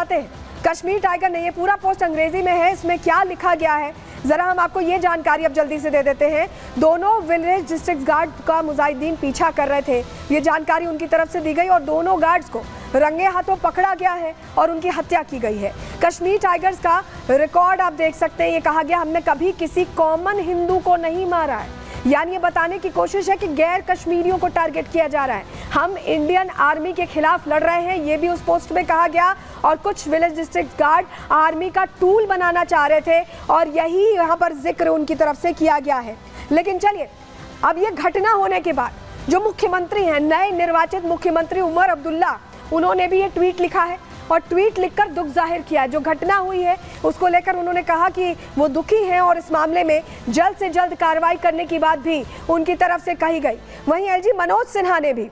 दिखाते हैं। कश्मीर टाइगर ने, ये पूरा पोस्ट अंग्रेजी में है, इसमें क्या लिखा गया है जरा हम आपको ये जानकारी अब जल्दी से दे देते हैं। दोनों विलेज डिस्ट्रिक्ट गार्ड का मुजाहिदीन पीछा कर रहे थे, ये जानकारी उनकी तरफ से दी गई और दोनों गार्ड्स को रंगे हाथों पकड़ा गया है और उनकी हत्या की गई है। कश्मीर टाइगर्स का रिकॉर्ड आप देख सकते हैं, ये कहा गया हमने कभी किसी कॉमन हिंदू को नहीं मारा है, यानी ये बताने की कोशिश है कि गैर कश्मीरियों को टारगेट किया जा रहा है। हम इंडियन आर्मी के खिलाफ लड़ रहे हैं, ये भी उस पोस्ट में कहा गया। और कुछ विलेज डिस्ट्रिक्ट गार्ड आर्मी का टूल बनाना चाह रहे थे और यही यहाँ पर जिक्र उनकी तरफ से किया गया है। लेकिन चलिए, अब ये घटना होने के बाद जो मुख्यमंत्री हैं, नए निर्वाचित मुख्यमंत्री उमर अब्दुल्ला, उन्होंने भी ये ट्वीट लिखा है और ट्वीट लिखकर दुख जाहिर किया है। जो घटना हुई है उसको लेकर उन्होंने कहा कि वो दुखी हैं और इस मामले में जल्द से जल्द कार्रवाई करने की बात भी उनकी तरफ से कही गई। वहीं एलजी मनोज सिन्हा ने भी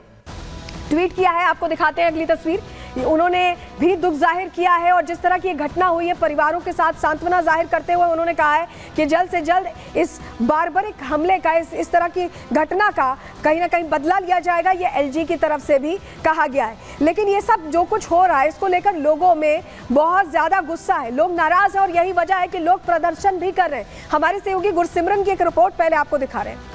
ट्वीट किया है, आपको दिखाते हैं अगली तस्वीर। उन्होंने भी दुख जाहिर किया है और जिस तरह की ये घटना हुई है, परिवारों के साथ सांत्वना जाहिर करते हुए उन्होंने कहा है कि जल्द से जल्द इस बारबरिक हमले का, इस तरह की घटना का कहीं ना कहीं बदला लिया जाएगा, ये एलजी की तरफ से भी कहा गया है। लेकिन ये सब जो कुछ हो रहा है, इसको लेकर लोगों में बहुत ज़्यादा गुस्सा है, लोग नाराज़ हैं और यही वजह है कि लोग प्रदर्शन भी कर रहे हैं। हमारे सहयोगी गुरसिमरन की एक रिपोर्ट पहले आपको दिखा रहे हैं।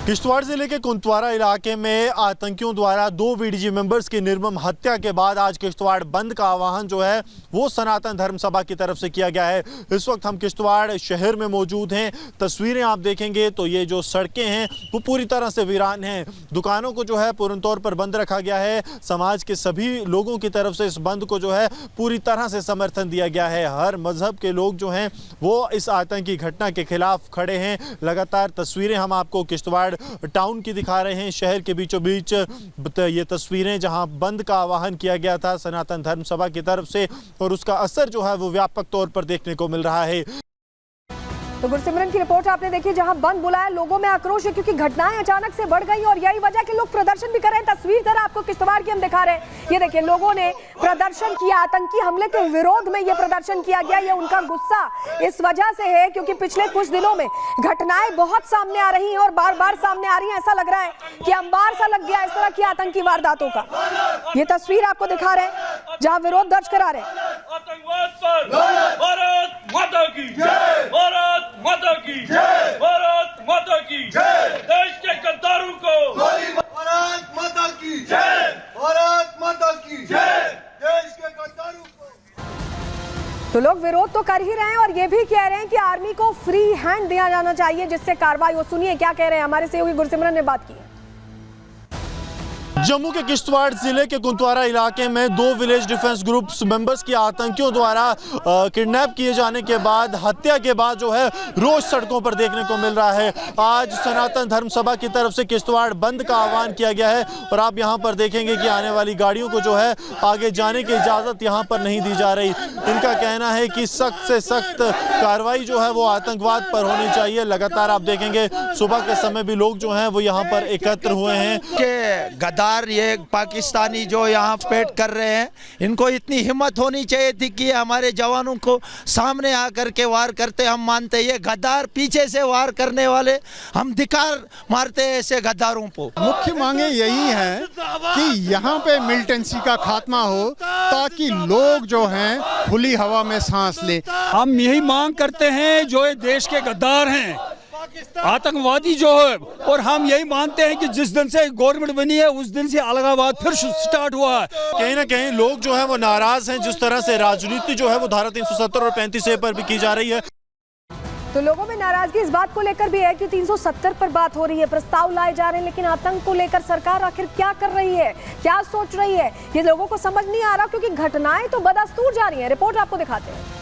किश्तवाड़ जिले के कुंतवारा इलाके में आतंकियों द्वारा 2 वीडीजी मेंबर्स की निर्मम हत्या के बाद आज किश्तवाड़ बंद का आह्वान जो है वो सनातन धर्म सभा की तरफ से किया गया है। इस वक्त हम किश्तवाड़ शहर में मौजूद हैं। तस्वीरें आप देखेंगे तो ये जो सड़कें हैं वो पूरी तरह से वीरान हैं। दुकानों को जो है पूर्ण तौर पर बंद रखा गया है। समाज के सभी लोगों की तरफ से इस बंद को जो है पूरी तरह से समर्थन दिया गया है। हर मजहब के लोग जो हैं वो इस आतंकी घटना के खिलाफ खड़े हैं। लगातार तस्वीरें हम आपको किश्तवाड़ टाउन की दिखा रहे हैं, शहर के बीचों बीच ये तस्वीरें जहां बंद का आह्वान किया गया था सनातन धर्म सभा की तरफ से और उसका असर जो है वो व्यापक तौर पर देखने को मिल रहा है। तो गुरसिमरन की रिपोर्ट आपने देखी, जहां बंद बुलाया, लोगों में आक्रोश है क्योंकि घटनाएं अचानक से बढ़ गई और यही वजह कि लोग प्रदर्शन भी कर रहे हैं। तस्वीर जरा आपको किश्तवाड़ की हम दिखा रहे हैं, ये देखिए लोगों ने प्रदर्शन किया, आतंकी हमले के विरोध में ये प्रदर्शन किया गया। ये उनका गुस्सा इस वजह से है क्योंकि पिछले कुछ दिनों में घटनाएं बहुत सामने आ रही हैं और बार बार सामने आ रही हैं। ऐसा लग रहा है कि अंबार सा लग गया इस तरह की आतंकी वारदातों का। ये तस्वीर आपको दिखा रहे हैं जहां विरोध दर्ज करा रहे हैं। आतंकवाद पर भारत माता की जय, भारत माता की जय, भारत माता की जय, देश के गद्दारों को भारत माता की जय, भारत माता की जय, देश के गद्दारों को। तो लोग विरोध तो कर ही रहे हैं और ये भी कह रहे हैं कि आर्मी को फ्री हैंड दिया जाना चाहिए जिससे कार्रवाई हो। सुनिए क्या कह रहे हैं, हमारे सहयोगी गुरसिमरन ने बात की। जम्मू के किश्तवाड़ जिले के कुंतवारा इलाके में 2 विलेज डिफेंस ग्रुप्स मेंबर्स की आतंकियों द्वारा किडनैप किए जाने के बाद, हत्या के बाद जो है रोज सड़कों पर देखने को मिल रहा है। आज सनातन धर्म सभा की तरफ से किश्तवाड़ बंद का आह्वान किया गया है और आप यहां पर देखेंगे कि आने वाली गाड़ियों को जो है आगे जाने की इजाज़त यहां पर नहीं दी जा रही। इनका कहना है कि सख्त से सख्त कार्रवाई जो है वो आतंकवाद पर होनी चाहिए। लगातार आप देखेंगे सुबह के समय भी लोग जो हैं वो यहाँ पर एकत्र हुए हैं कि गद्दार ये पाकिस्तानी जो यहाँ पेट कर रहे हैं, इनको इतनी हिम्मत होनी चाहिए थी कि हमारे जवानों को सामने आकर के वार करते। हम मानते ये गद्दार पीछे से वार करने वाले, हम धिक्कार मारते हैं ऐसे गद्दारों को। मुख्य मांगे यही हैं कि यहाँ पे मिलिटेंसी का खात्मा हो ताकि लोग जो हैं खुली हवा में सांस लें। हम यही मांग करते हैं जो ये देश के गद्दार हैं, आतंकवादी जो है, और हम यही मानते हैं कि जिस दिन से गवर्नमेंट बनी है उस दिन से अलगाववाद फिर स्टार्ट हुआ है। कहीं ना कहीं लोग जो है वो नाराज हैं जिस तरह से राजनीति जो है वो धारा 370 और 35A पर भी की जा रही है। तो लोगों में नाराजगी इस बात को लेकर भी है कि 370 पर बात हो रही है, प्रस्ताव लाए जा रहे हैं, लेकिन आतंक को लेकर सरकार आखिर क्या कर रही है, क्या सोच रही है, ये लोगों को समझ नहीं आ रहा क्योंकि घटनाएं तो बदस्तूर जा रही हैं। रिपोर्ट आपको दिखाते हैं।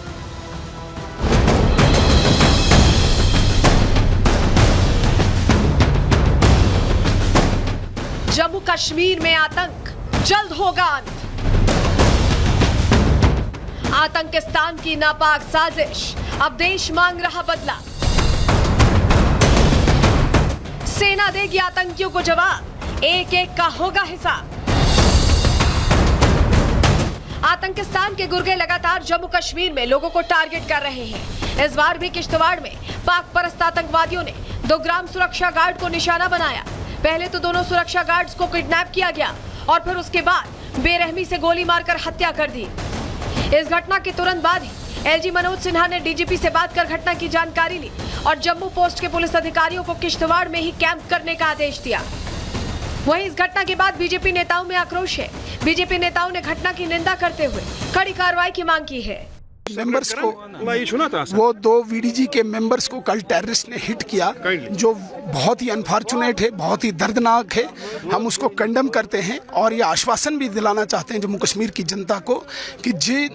जम्मू कश्मीर में आतंक जल्द होगा अंत। आतंकिस्तान की नापाक साजिश, अब देश मांग रहा बदला। सेना देगी आतंकियों को जवाब, एक एक का होगा हिसाब। आतंकिस्तान के गुर्गे लगातार जम्मू कश्मीर में लोगों को टारगेट कर रहे हैं। इस बार भी किश्तवाड़ में पाक परस्त आतंकवादियों ने 2 ग्राम सुरक्षा गार्ड को निशाना बनाया। पहले तो दोनों सुरक्षा गार्ड्स को किडनैप किया गया और फिर उसके बाद बेरहमी से गोली मारकर हत्या कर दी। इस घटना के तुरंत बाद ही एलजी मनोज सिन्हा ने डीजीपी से बात कर घटना की जानकारी ली और जम्मू पोस्ट के पुलिस अधिकारियों को किश्तवाड़ में ही कैंप करने का आदेश दिया। वहीं इस घटना के बाद बीजेपी नेताओं में आक्रोश है। बीजेपी नेताओं ने घटना की निंदा करते हुए कड़ी कार्रवाई की मांग की है। मेंबर्स को वो 2 वीडीजी के मेंबर्स को कल टेररिस्ट ने हिट किया, जो बहुत ही अनफॉर्चुनेट है, बहुत ही दर्दनाक है। हम उसको कंडेम करते हैं और ये आश्वासन भी दिलाना चाहते हैं जम्मू कश्मीर की जनता को कि जिन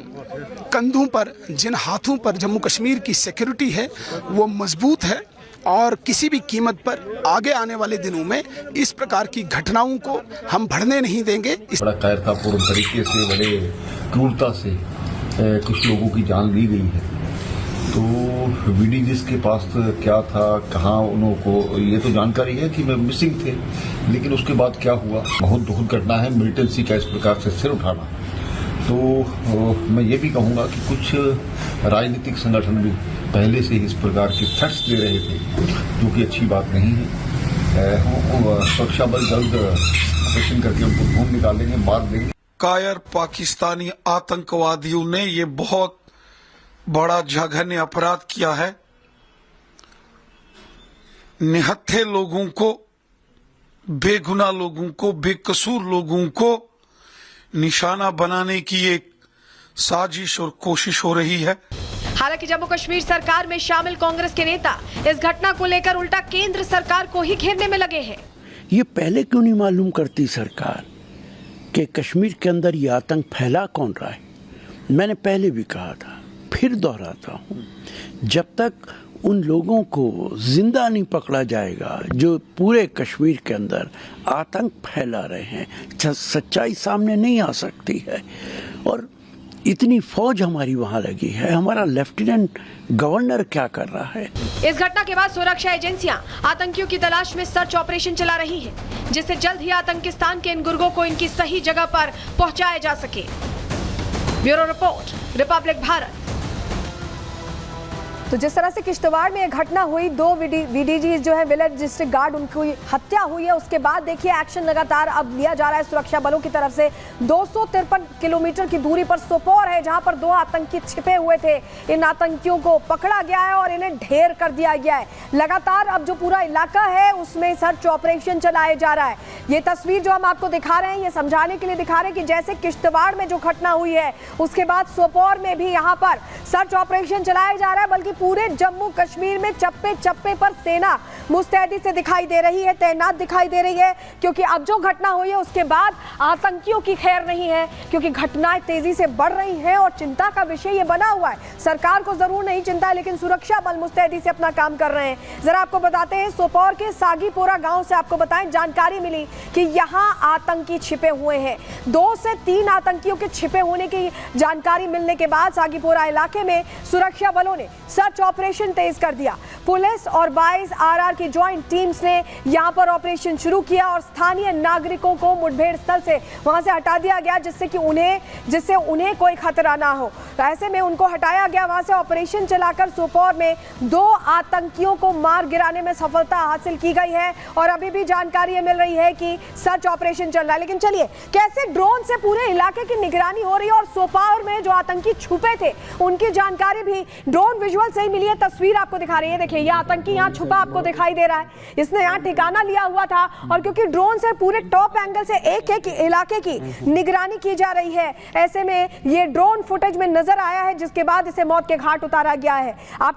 कंधों पर, जिन हाथों पर जम्मू कश्मीर की सिक्योरिटी है वो मजबूत है और किसी भी कीमत पर आगे आने वाले दिनों में इस प्रकार की घटनाओं को हम बढ़ने नहीं देंगे। बड़ा कायरतापूर्ण तरीके से, बड़े क्रूरता से कुछ लोगों की जान ली गई है। तो वीडीजीस के पास क्या था, कहाँ उनको, ये तो जानकारी है कि मैं मिसिंग थे, लेकिन उसके बाद क्या हुआ, बहुत दुखद घटना है। मिलिटेंसी का इस प्रकार से सिर उठाना, तो मैं ये भी कहूँगा कि कुछ राजनीतिक संगठन भी पहले से ही इस प्रकार के थ्रेट्स दे रहे थे, जो कि अच्छी बात नहीं है। सुरक्षा बल जल्द ऑपरेशन करके उनको ढूंढ निकालेंगे, मार देंगे। कायर पाकिस्तानी आतंकवादियों ने ये बहुत बड़ा जघन्य अपराध किया है। निहत्थे लोगों को, बेगुनाह लोगों को, बेकसूर लोगों को निशाना बनाने की एक साजिश और कोशिश हो रही है। हालांकि जम्मू कश्मीर सरकार में शामिल कांग्रेस के नेता इस घटना को लेकर उल्टा केंद्र सरकार को ही घेरने में लगे हैं। ये पहले क्यों नहीं मालूम करती सरकार कि कश्मीर के अंदर ये आतंक फैला कौन रहा है? मैंने पहले भी कहा था, फिर दोहराता हूँ, जब तक उन लोगों को जिंदा नहीं पकड़ा जाएगा जो पूरे कश्मीर के अंदर आतंक फैला रहे हैं, सच्चाई सामने नहीं आ सकती है। और इतनी फौज हमारी वहाँ लगी है, हमारा लेफ्टिनेंट गवर्नर क्या कर रहा है? इस घटना के बाद सुरक्षा एजेंसियां आतंकियों की तलाश में सर्च ऑपरेशन चला रही हैं, जिससे जल्द ही आतंकिस्तान के इन गुर्गों को इनकी सही जगह पर पहुंचाया जा सके। Bureau report, Republic Bharat. तो जिस तरह से किश्तवाड़ में एक घटना हुई, 2 वीडीजी जो है विलेज डिस्ट्रिक्ट गार्ड, उनकी हत्या हुई है, उसके बाद देखिए एक्शन लगातार अब लिया जा रहा है सुरक्षा बलों की तरफ से। 253 किलोमीटर की दूरी पर सोपोर है, जहां पर 2 आतंकी छिपे हुए थे। इन आतंकियों को पकड़ा गया है और इन्हें ढेर कर दिया गया है। लगातार अब जो पूरा इलाका है उसमें सर्च ऑपरेशन चलाया जा रहा है। ये तस्वीर जो हम आपको दिखा रहे हैं, ये समझाने के लिए दिखा रहे हैं कि जैसे किश्तवाड़ में जो घटना हुई है, उसके बाद सोपोर में भी यहाँ पर सर्च ऑपरेशन चलाया जा रहा है। बल्कि पूरे जम्मू कश्मीर में चप्पे चप्पे पर सेना मुस्तैदी से दिखाई दे रही है, तैनात दिखाई दे रही है, क्योंकि अब जो घटना हुई है उसके बाद आतंकियों की खैर नहीं है, क्योंकि घटनाएं तेजी से बढ़ रही हैं और चिंता का विषय ये बना हुआ है। सरकार को जरूर नहीं चिंता है, लेकिन सुरक्षा बल मुस्तैदी से अपना काम कर रहे हैं। जरा आपको बताते हैं, सोपोर के सागीपोरा गांव से आपको बताएं, जानकारी मिली कि यहाँ आतंकी छिपे हुए हैं। 2 से 3 आतंकियों के छिपे होने की जानकारी मिलने के बाद सागीपोरा इलाके में सुरक्षा बलों ने सर्च ऑपरेशन तेज कर दिया। पुलिस और 22 आरआर की ज्वाइंट टीम्स ने यहां पर ऑपरेशन शुरू किया और स्थानीय नागरिकों को मुठभेड़ स्थल से वहां से हटा दिया गया, जिससे उन्हें कोई खतरा ना हो। तो ऐसे में उनको हटाया गया वहां से। ऑपरेशन चलाकर सोपोर में 2 आतंकियों को मार गिराने में सफलता हासिल की गई है और अभी भी जानकारी मिल रही है कि सर्च ऑपरेशन चल रहा है। लेकिन चलिए, कैसे ड्रोन से पूरे इलाके की निगरानी हो रही है और सोपोर में जो आतंकी छुपे थे उनकी जानकारी भी ड्रोन विजुअल से ही मिली है। तस्वीर आपको दिखा रही है, देखिए ये आतंकी यहाँ छुपा आपको दिखाई दे रहा है। इसने यहाँ ठिकाना लिया हुआ था और क्योंकि ड्रोन से पूरे टॉप एंगल से एक एक इलाके की निगरानी की जा रही है, ऐसे में ये ड्रोन फुटेज में नजर आया है, जिसके बाद इसे मौत के घाट उतारा गया है। आप